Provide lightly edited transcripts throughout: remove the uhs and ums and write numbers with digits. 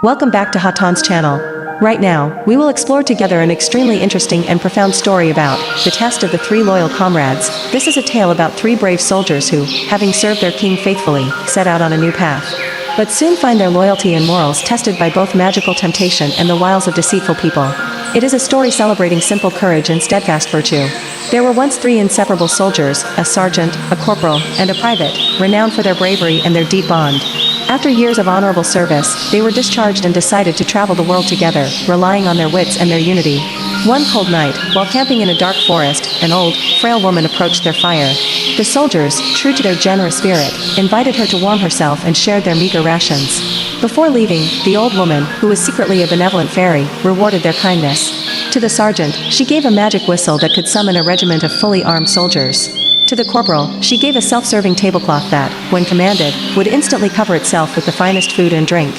Welcome back to Hatan's channel. Right now, we will explore together an extremely interesting and profound story about the test of the three loyal comrades. This is a tale about three brave soldiers who, having served their king faithfully, set out on a new path. But soon find their loyalty and morals tested by both magical temptation and the wiles of deceitful people. It is a story celebrating simple courage and steadfast virtue. There were once three inseparable soldiers, a sergeant, a corporal, and a private, renowned for their bravery and their deep bond. After years of honorable service, they were discharged and decided to travel the world together, relying on their wits and their unity. One cold night, while camping in a dark forest, an old, frail woman approached their fire. The soldiers, true to their generous spirit, invited her to warm herself and shared their meager rations. Before leaving, the old woman, who was secretly a benevolent fairy, rewarded their kindness. To the sergeant, she gave a magic whistle that could summon a regiment of fully armed soldiers. To the corporal, she gave a self-serving tablecloth that, when commanded, would instantly cover itself with the finest food and drink.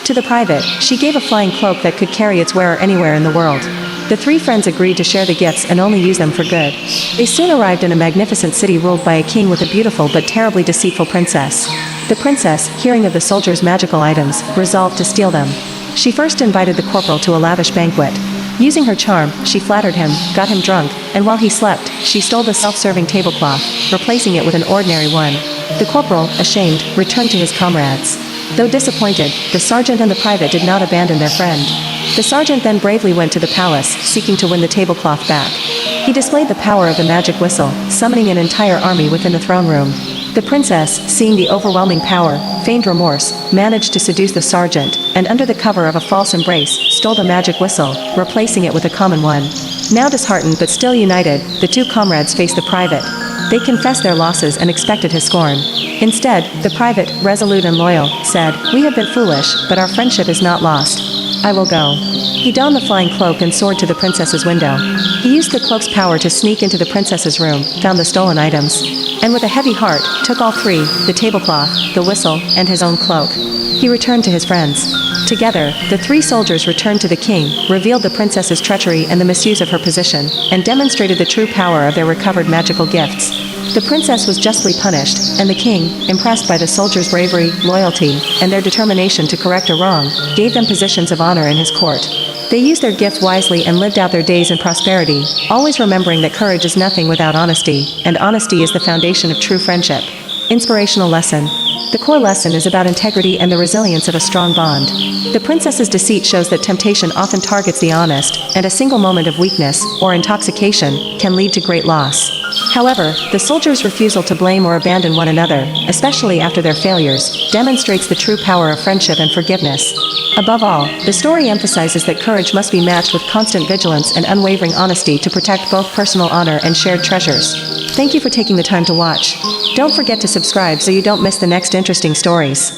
To the private, she gave a flying cloak that could carry its wearer anywhere in the world. The three friends agreed to share the gifts and only use them for good. They soon arrived in a magnificent city ruled by a king with a beautiful but terribly deceitful princess. The princess, hearing of the soldiers' magical items, resolved to steal them. She first invited the corporal to a lavish banquet. Using her charm, she flattered him, got him drunk, and while he slept, she stole the self-serving tablecloth, replacing it with an ordinary one. The corporal, ashamed, returned to his comrades. Though disappointed, the sergeant and the private did not abandon their friend. The sergeant then bravely went to the palace, seeking to win the tablecloth back. He displayed the power of the magic whistle, summoning an entire army within the throne room. The princess, seeing the overwhelming power, feigned remorse, managed to seduce the sergeant, and under the cover of a false embrace, stole the magic whistle, replacing it with a common one. Now disheartened but still united, the two comrades faced the private. They confessed their losses and expected his scorn. Instead, the private, resolute and loyal, said, "We have been foolish, but our friendship is not lost. I will go." He donned the flying cloak and soared to the princess's window. He used the cloak's power to sneak into the princess's room, found the stolen items, and with a heavy heart, took all three, the tablecloth, the whistle, and his own cloak. He returned to his friends. Together, the three soldiers returned to the king, revealed the princess's treachery and the misuse of her position, and demonstrated the true power of their recovered magical gifts. The princess was justly punished, and the king, impressed by the soldiers' bravery, loyalty, and their determination to correct a wrong, gave them positions of honor in his court. They used their gift wisely and lived out their days in prosperity, always remembering that courage is nothing without honesty, and honesty is the foundation of true friendship. Inspirational lesson. The core lesson is about integrity and the resilience of a strong bond. The princess's deceit shows that temptation often targets the honest, and a single moment of weakness, or intoxication, can lead to great loss. However, the soldiers' refusal to blame or abandon one another, especially after their failures, demonstrates the true power of friendship and forgiveness. Above all, the story emphasizes that courage must be matched with constant vigilance and unwavering honesty to protect both personal honor and shared treasures. Thank you for taking the time to watch. Don't forget to subscribe so you don't miss the next interesting stories.